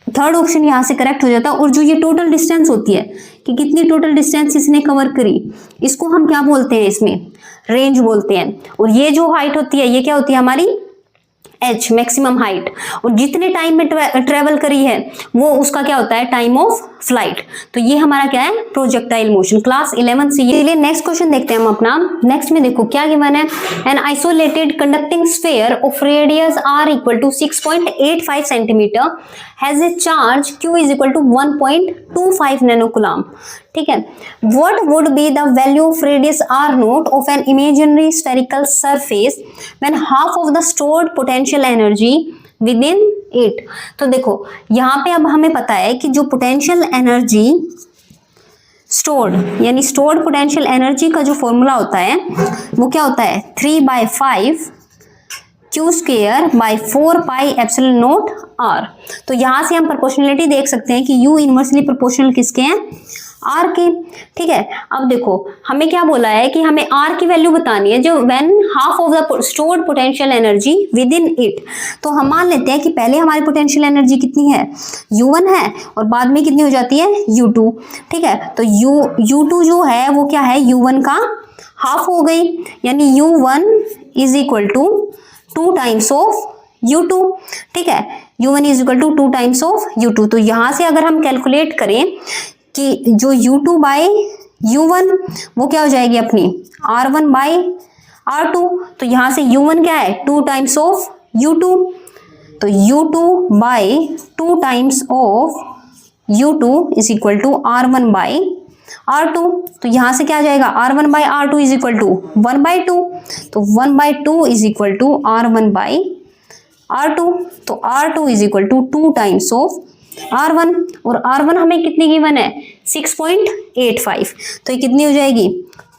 थर्ड ऑप्शन यहाँ से करेक्ट हो जाता है। और जो ये टोटल डिस्टेंस होती है कि कितनी टोटल डिस्टेंस इसने कवर करी, इसको हम क्या बोलते हैं, इसमें रेंज बोलते हैं। और ये जो हाइट होती है ये क्या होती है हमारी h मैक्सिमम हाइट, और जितने टाइम में ट्रेवल करी है वो उसका क्या होता है टाइम ऑफ फ्लाइट। तो ये हमारा क्या है प्रोजेक्टाइल मोशन, क्लास 11 से। ये नेक्स्ट क्वेश्चन देखते हैं हम अपना। नेक्स्ट में देखो क्या गिवन है, an isolated conducting sphere of radius r equal to 6.85 centimetre has a charge q is equal to 1.25 nanocoulomb, ठीक है। What would be the value of radius r naught of an imaginary spherical surface when half of the stored potential energy within it? तो देखो यहाँ पे अब हमें पता है कि जो पोटेंशियल एनर्जी स्टोर्ड, यानी स्टोर्ड पोटेंशियल एनर्जी का जो फॉर्मूला होता है वो क्या होता है 3/5 q square by 4 epsilon not r। तो यहाँ से हम प्रोपोर्शनलिटी देख सकते हैं कि u इनवर्सली प्रोपोर्शनल किसके हैं, r के, ठीक है। अब देखो हमें क्या बोला है कि हमें r की वैल्यू बतानी है जो when half of the stored potential energy with in it. तो हम मान लेते हैं कि पहले हमारी पोटेंशियल एनर्जी कितनी है u1 है, और बाद में कितनी हो जाती है u2, ठीक है। तो u2 जो है वो क्या है u1 का हाफ हो गई, यानी u1 is equal to 2 times of u2, ठीक है। u1 is equal to 2 times of u2। तो यहाँ से अगर हम कैलकुलेट करें कि जो u2 बाई u1 वो क्या हो जाएगी अपनी r1 बाई r2। तो यहाँ से u1 क्या है 2 टाइम्स ऑफ u2, तो u2 by 2 times of u2 is equal to r1 by r2। तो यहाँ से क्या आ जाएगा r1 by r2 is equal to 1/2, तो 1/2 is equal to r1 by r2। तो r2 is equal to 2 times of r1, और r1 हमें कितनी गिवन है 6.85। तो ये कितनी हो जाएगी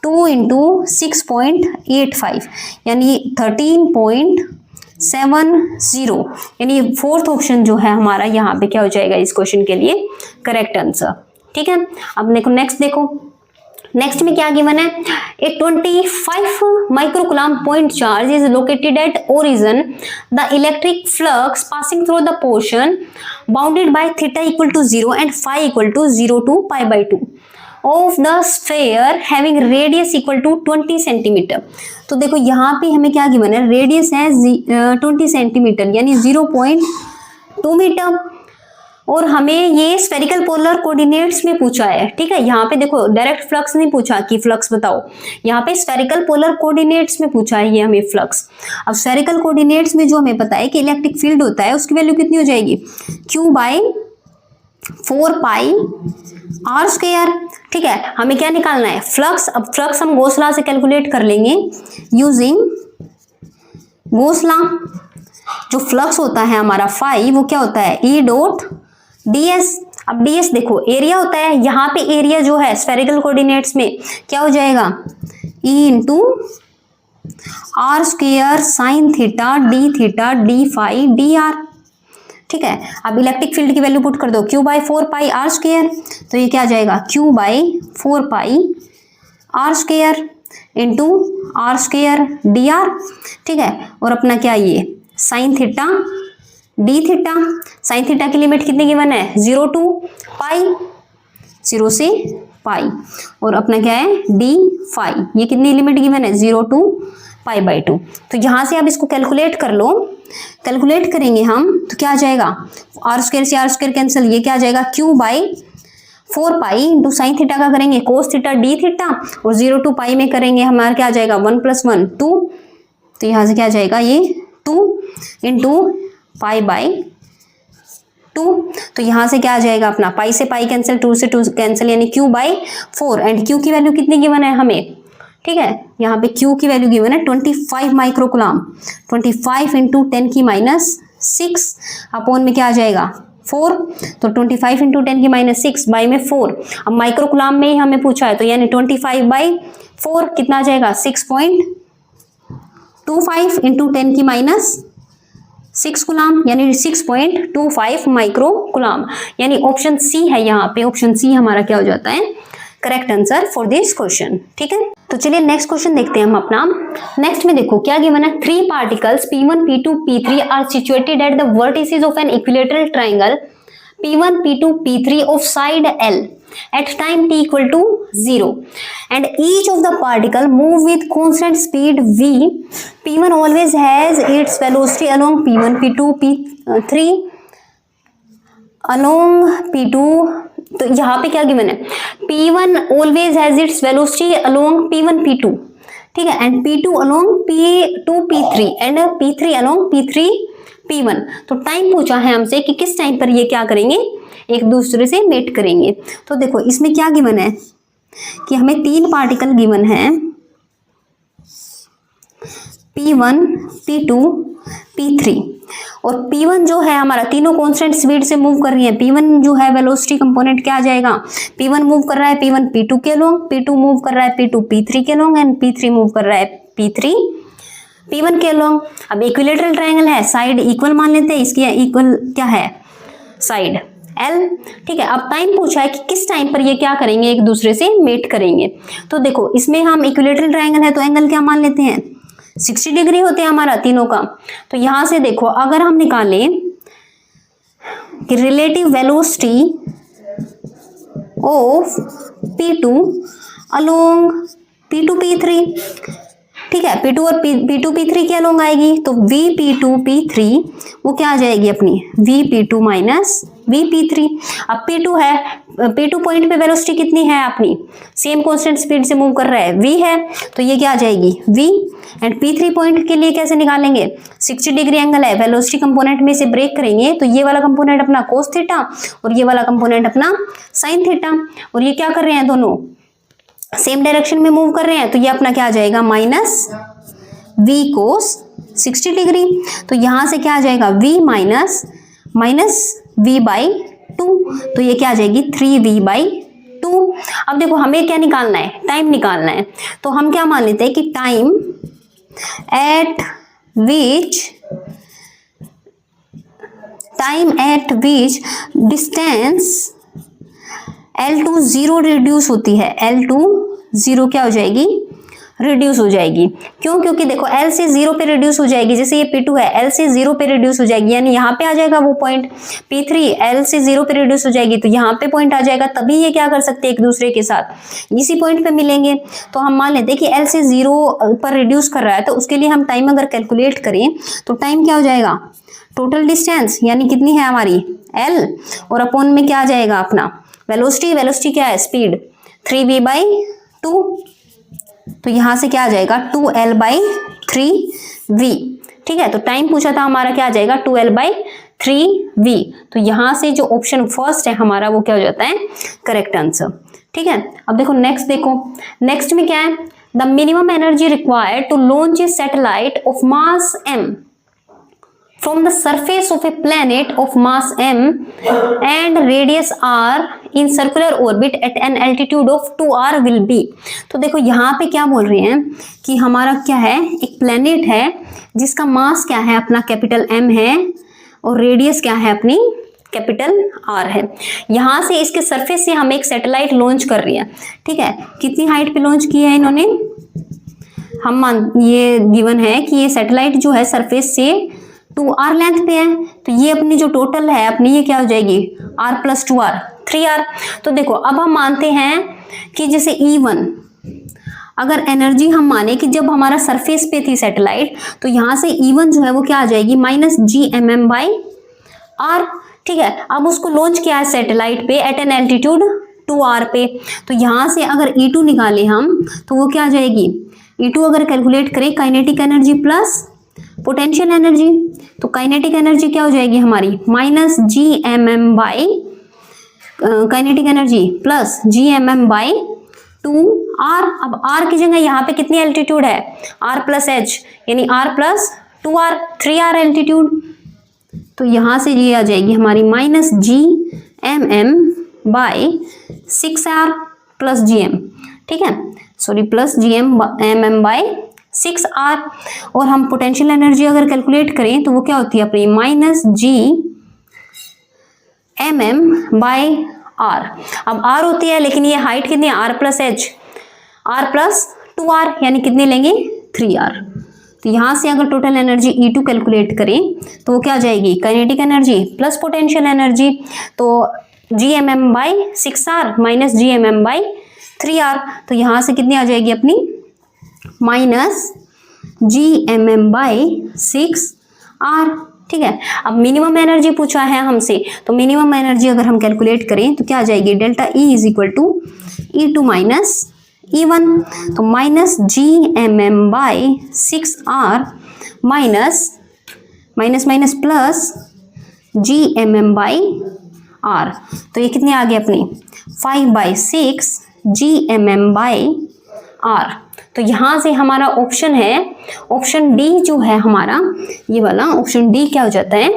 2 इंटू 6.85 यानी 13.70, यानी फोर्थ ऑप्शन जो है हमारा यहाँ पे क्या हो जाएगा इस क्वेश्चन के लिए करेक्ट आंसर, ठीक है। अब देखो नेक्स्ट में क्या गिवन है, a 25 microcoulomb point charge is located at origin, the electric flux passing through the portion bounded by theta equal to 0 and phi equal to 0 to π/2 of the sphere having radius equal to 20 centimetre. तो देखो यहाँ पे हमें क्या गिवन है, रेडियस है 20 सेंटीमीटर यानी 0.2 मीटर, और हमें ये स्फेरिकल पोलर कोऑर्डिनेट्स में पूछा है, ठीक है। यहाँ पे देखो डायरेक्ट फ्लक्स नहीं पूछा कि फ्लक्स बताओ, यहाँ पे स्फेरिकल पोलर कोऑर्डिनेट्स में पूछा है ये हमें फ्लक्स। अब स्फेरिकल कोऑर्डिनेट्स में जो हमें पता है कि इलेक्ट्रिक फील्ड होता है उसकी वैल्यू कितनी हो जाएगी, Q/4πr²। ठीक है, हमें क्या निकालना है, फ्लक्स। अब फ्लक्स हम गॉस लॉ से कैलकुलेट कर लेंगे यूजिंग गॉस लॉ। जो फ्लक्स होता है हमारा फाई वो क्या होता है, E.ds। अब ds देखो एरिया होता है, यहाँ पे एरिया जो है स्फेरिकल कोऑर्डिनेट्स में क्या हो जाएगा, E/r² sin theta d theta d phi dr। ठीक है, अब इलेक्ट्रिक फील्ड की वैल्यू पुट कर दो Q/4πr², तो ये क्या आ जाएगा Q/4πr² इंटू r² dr। ठीक है, और अपना क्या ये sine theta D theta, sine theta की लिमिट कितनी गिवन है, 0 to पाई, 0 से पाई, और अपना क्या है डी फाई, ये कितनी लिमिट गिवन है, 0 to π/2। तो यहाँ से आप इसको कैलकुलेट कर लो, कैलकुलेट करेंगे हम तो क्या आ जाएगा, r² से r² कैंसिल, ये क्या आ जाएगा Q/4π इंटू साइन थीटा का करेंगे कोस थीटा डी थीटा, और 0 to पाई में करेंगे हमारा क्या आ जाएगा 1 + 1 2। तो यहाँ से क्या आ जाएगा ये 2 इंटू π/2। तो यहाँ से क्या आ जाएगा अपना पाई से पाई कैंसिल, 2 से 2 कैंसिल, यानी Q/4। एंड Q की वैल्यू कितनी गिवन है हमें, ठीक है, यहाँ पे Q की वैल्यू गिवन है 25 माइक्रोकुलाम, 25 इंटू 10⁻6 अपॉन में क्या आ जाएगा 4। तो 25 इंटू 10⁻6 बाई में 4। अब माइक्रोकुलाम में ही हमें पूछा है, तो यानी 25/4 कितना आ जाएगा 6.25 इंटू 10⁻6 कुलाम, यानी 6.25 माइक्रोकुलाम। यानी ऑप्शन सी है यहाँ पे, ऑप्शन सी हमारा क्या हो जाता है correct answer for this question. ठीक है, तो चलिए नेक्स्ट क्वेश्चन देखते हैं हम अपना। नेक्स्ट में देखो क्या गिवन है, 3 particles P1, P2, P3 are situated at the vertices of an equilateral triangle P1, P2, P3 of side L at time t equal to 0 and each of the particle move with constant speed v. P1 always has its velocity along P1, P2, P3 along P2। तो यहाँ पे क्या गिवन है, P1 always has its velocity along P1, P2, ठीक है, and P2 along P2, P3 and P3 along P3, P1। तो टाइम पूछा है हमसे कि किस टाइम पर ये क्या करेंगे, एक दूसरे से मेट करेंगे। तो देखो इसमें क्या गिवन है कि हमें 3 पार्टिकल गिवन है P1, P2, P3, और P1 जो है हमारा तीनों कांस्टेंट स्पीड से मूव कर रही है। P1 जो है वेलोसिटी कंपोनेंट क्या आ जाएगा, P1 मूव कर रहा है P1 P2 के अलोंग, P2 मूव कर रहा है P2 P3 के अलोंग, एंड P3 मूव कर रहा है P3 P1 के अलोंग। अब इक्विलेटरल ट्रायंगल है, साइड इक्वल मान लेते हैं, इसकी इक्वल क्या है साइड L। ठीक है, अब टाइम पूछा है कि किस टाइम पर ये क्या करेंगे, एक दूसरे से मेट करेंगे। तो देखो इसमें हम इक्विलेटरल ट्रायंगल है तो एंगल क्या मान लेते हैं 60 डिग्री होते हैं हमारा तीनों का। तो यहां से देखो अगर हम निकालें कि relative velocity of P2 along P2 P3, ठीक है, P2 और P2 P3 के अलोंग आएगी, तो VP2 P3 वो क्या आ जाएगी अपनी VP2 माइनस VP3। अब P2 है, P2 पॉइंट पे वेलोसिटी कितनी है अपनी, सेम कांस्टेंट स्पीड से मूव कर रहा है V है, तो ये क्या आ जाएगी V। एंड P3 पॉइंट के लिए कैसे निकालेंगे, 60 डिग्री एंगल है, वेलोसिटी कंपोनेंट में से ब्रेक करेंगे तो ये वाला कंपोनेंट अपना कोस थीटा और ये वाला कंपोनेंट अपना साइन थीटा, और ये क्या कर रहे हैं दोनों सेम डायरेक्शन में मूव कर रहे हैं, तो ये अपना क्या आ जाएगा माइनस V कोस 60 डिग्री। तो यहां से क्या आ जाएगा V माइनस V/2, तो ये क्या आ जाएगी 3V/2। अब देखो हमें क्या निकालना है, टाइम निकालना है, तो हम क्या मान लेते हैं कि टाइम एट विच डिस्टेंस L2 0 रिड्यूस होती है, L2 0 क्या हो जाएगी रिड्यूस हो जाएगी। क्यों, क्योंकि देखो L से 0 पे रिड्यूस हो जाएगी, जैसे ये P2 है L से 0 पे रिड्यूस हो जाएगी, यानी यहाँ पे आ जाएगा वो पॉइंट। P3 L से 0 पे रिड्यूस हो जाएगी तो यहाँ पे पॉइंट आ जाएगा, तभी ये क्या कर सकते हैं एक दूसरे के साथ इसी पॉइंट पे मिलेंगे। तो हम मान लेते हैं कि L से 0 पर रिड्यूस कर रहा है, तो उसके लिए हम टाइम अगर कैलकुलेट करें तो टाइम क्या हो जाएगा टोटल डिस्टेंस, यानी कितनी है हमारी L और अपॉन में क्या आ जाएगा अपना वेलोसिटी क्या है स्पीड 3v/2। तो यहां से क्या आ जाएगा 2L/3v। ठीक है, तो टाइम पूछा था हमारा, क्या आ जाएगा 2L/3v। तो यहां से जो ऑप्शन फर्स्ट है हमारा वो क्या हो जाता है करेक्ट आंसर। ठीक है, अब देखो नेक्स्ट में क्या है, the minimum energy required to launch a satellite of mass m from the surface of a planet of mass m and radius r in circular orbit at an altitude of 2r will be। तो देखो यहाँ पे क्या बोल रहे हैं कि हमारा क्या है, एक प्लेनेट है जिसका मास क्या है अपना कैपिटल m है और रेडियस क्या है अपनी कैपिटल r है। यहाँ से इसके सरफेस से हम एक सैटेलाइट लॉन्च कर रही है। ठीक है, कितनी हाइट पे लॉन्च किया है इन्होंने, ये गिवन है कि ये सैटेलाइट जो है सरफेस से 2r लेंथ पे है, तो ये अपनी जो टोटल है अपनी ये क्या हो जाएगी r + 2r 3r। तो देखो अब हम मानते हैं कि जैसे E1 अगर एनर्जी हम माने कि जब हमारा सरफेस पे थी सैटेलाइट तो यहाँ से E1 जो है वो क्या आ जाएगी -gmm/r। ठीक है, अब उसको लॉन्च किया है सैटेलाइट पे एट एन एल्टीट्यूड 2r पे, तो यहाँ से अगर E2 निकाले हम तो वो क्या आ जाएगी, E2 अगर कैलकुलेट करें kinetic energy plus potential energy, तो काइनेटिक एनर्जी क्या हो जाएगी हमारी -gmm kinetic energy plus gmm/2r। अब r की जगह यहाँ पे कितनी एल्टीट्यूड है r + h यानी r + 2r 3r एल्टीट्यूड, तो यहाँ से ये आ जाएगी हमारी -gmm/6r + gm। ठीक है, सॉरी प्लस gmm/6r। और हम पोटेंशियल एनर्जी अगर कैलकुलेट करें तो वो क्या होती है अपनी -gmm/r। अब r होती है लेकिन ये हाइट कितनी है r + h r + 2r यानी कितने लेंगे 3r। तो यहाँ से अगर टोटल एनर्जी E2 कैलकुलेट करें तो वो क्या आ जाएगी kinetic energy plus potential energy, तो gmm/6r - gmm/3r, तो यहाँ से कितनी आ जाएगी अपनी -gmm/6r। ठीक है, अब मिनिमम एनर्जी पूछा है हमसे, तो मिनिमम एनर्जी अगर हम कैलकुलेट करें तो क्या आ जाएगी ΔE = E2 - E1, तो -gmm/6r माइनस प्लस gmm/r, तो ये कितनी आ गई अपनी 5/6 gmm/r। तो यहाँ से हमारा ऑप्शन है ऑप्शन डी जो है हमारा ये वाला ऑप्शन डी क्या हो जाता है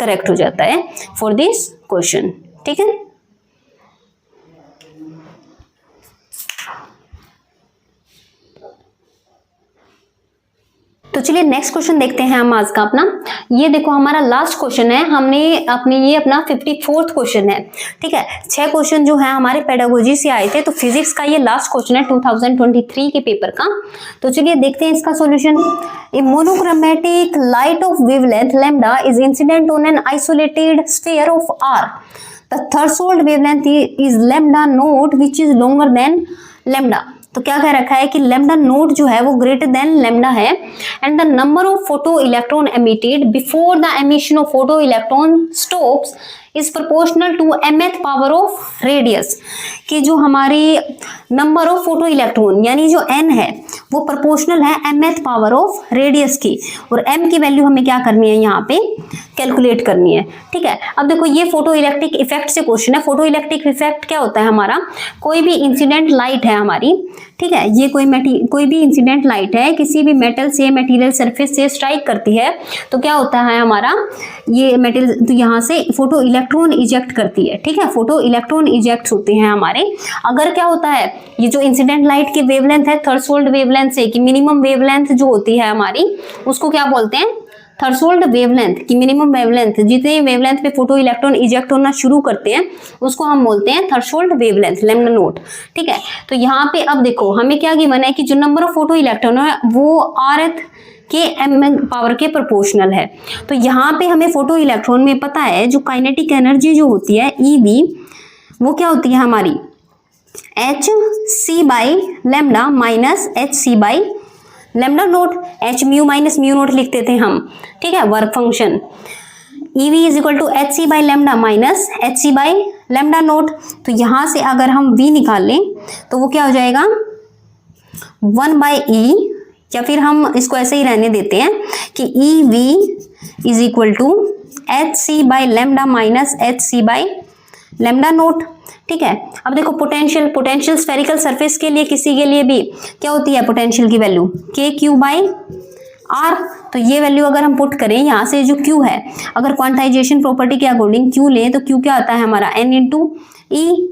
करेक्ट हो जाता है फॉर दिस क्वेश्चन। ठीक है, तो चलिए नेक्स्ट क्वेश्चन देखते हैं हम आज का अपना। ये देखो हमारा लास्ट क्वेश्चन है, हमने अपने ये अपना 54th क्वेश्चन है। ठीक है, 6 क्वेश्चन जो है हमारे पेडागोजी से आए थे, तो फिजिक्स का ये लास्ट क्वेश्चन है 2023 के पेपर का। तो चलिए देखते हैं इसका solution. A monochromatic light of wavelength lambda is incident on an isolated sphere of R. The threshold wavelength is lambda naught which is longer than lambda. तो क्या कह रखा है कि लैम्डा नोट जो है वो ग्रेटर देन लैम्डा है and the number of photo electron emitted before the emission of photo electron stops is proportional to mth power of radius. कि जो हमारी नंबर ऑफ फोटो इलेक्ट्रॉन यानी जो n है वो प्रोपोर्शनल है mth पावर ऑफ रेडियस की, और m की वैल्यू हमें क्या करनी है यहाँ पे कैलकुलेट करनी है। ठीक है, अब देखो ये फोटो इलेक्ट्रिक इफेक्ट से क्वेश्चन है। फोटो इलेक्ट्रिक इफेक्ट क्या होता है हमारा, कोई भी इंसिडेंट लाइट है हमारी, ठीक है, ये कोई भी इंसिडेंट लाइट है किसी भी मेटल से मटेरियल सरफेस से स्ट्राइक करती है तो क्या होता है हमारा ये मेटल, तो यहाँ से फोटो इलेक्ट्रॉन इजेक्ट करती है। ठीक है, फोटो इलेक्ट्रॉन इजेक्ट होते हैं हमारे। अगर क्या होता है ये जो इंसिडेंट लाइट की वेवलेंथ है थ्रेशोल्ड वेवलेंथ से कि मिनिमम वेवलेंथ जो होती है हमारी उसको क्या बोलते हैं थ्रेशोल्ड वेवलेंथ की मिनिमम वेवलेंथ, जितने वेवलेंथ पे फोटो इलेक्ट्रॉन इजेक्ट होना शुरू करते हैं उसको हम बोलते हैं थ्रेशोल्ड वेवलेंथ लैम्डा नोट। ठीक है, तो यहाँ पे अब देखो हमें क्या गिवन है कि जो नंबर ऑफ फोटो इलेक्ट्रॉन है वो rth के m पावर के प्रोपोर्शनल है। तो यहाँ पे हमें फोटो इलेक्ट्रॉन में पता है जो काइनेटिक एनर्जी जो होती है EV वो क्या होती है हमारी hc/लैम्डा माइनस hc/लैम्डा naught, h mu minus mu naught लिखते थे हम। ठीक है, work function EV is equal to H C by lambda minus H C by lambda naught. तो यहां से अगर हम V निकाल लें तो वो क्या हो जाएगा 1/E, या फिर हम इसको ऐसे ही रहने देते हैं कि EV is equal to H C by lambda minus H C by lambda naught. ठीक है, अब देखो पोटेंशियल स्फेरिकल सरफेस के लिए किसी के लिए भी क्या होती है पोटेंशियल की वैल्यू KQ/R। तो ये वैल्यू अगर हम पुट करें यहाँ से, जो Q है अगर क्वांटाइजेशन प्रॉपर्टी के अकॉर्डिंग Q लें तो Q क्या आता है हमारा N/E/R।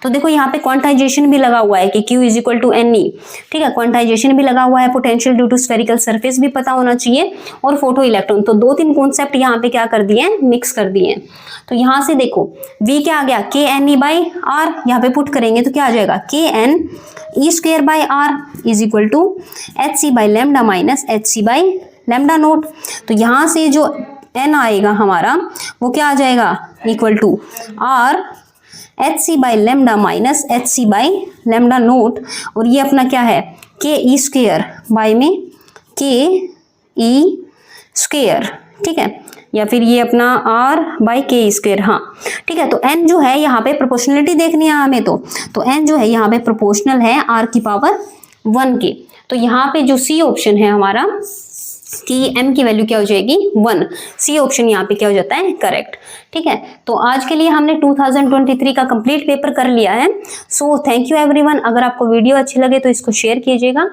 तो देखो यहाँ पे क्वांटाइजेशन भी लगा हुआ है कि Q is equal to NE। ठीक है, क्वांटाइजेशन भी लगा हुआ है, potential due to spherical surface भी पता होना चाहिए, और फोटो इलेक्ट्रॉन। तो 2-3 कॉन्सेप्ट यहाँ पे क्या कर दिए, मिक्स कर दिए। तो यहाँ से देखो V क्या आ गया KNE/R, यहाँ पे पुट करेंगे तो क्या आ जाएगा KNE²/R is equal to H C by lambda minus H C by lambda naught. तो यहाँ से जो N आएगा हमारा वो क्या आ जाएगा equal to R H C by lambda minus H C by lambda naught, और ये अपना क्या है KE² बाई में KE²। ठीक है, या फिर ये अपना R/KE²। हाँ ठीक है, तो N जो है यहाँ पे प्रोपोर्शनलिटी देखनी है हमें, तो N जो है यहाँ पे प्रोपोर्शनल है R⁻1 के। तो यहाँ पे जो C ऑप्शन है हमारा कि M की वैल्यू क्या हो जाएगी 1, C ऑप्शन यहाँ पे क्या हो जाता है करेक्ट। ठीक है, तो आज के लिए हमने 2023 का कंप्लीट पेपर कर लिया है। So thank you everyone. अगर आपको वीडियो अच्छी लगे तो इसको शेयर कीजिएगा।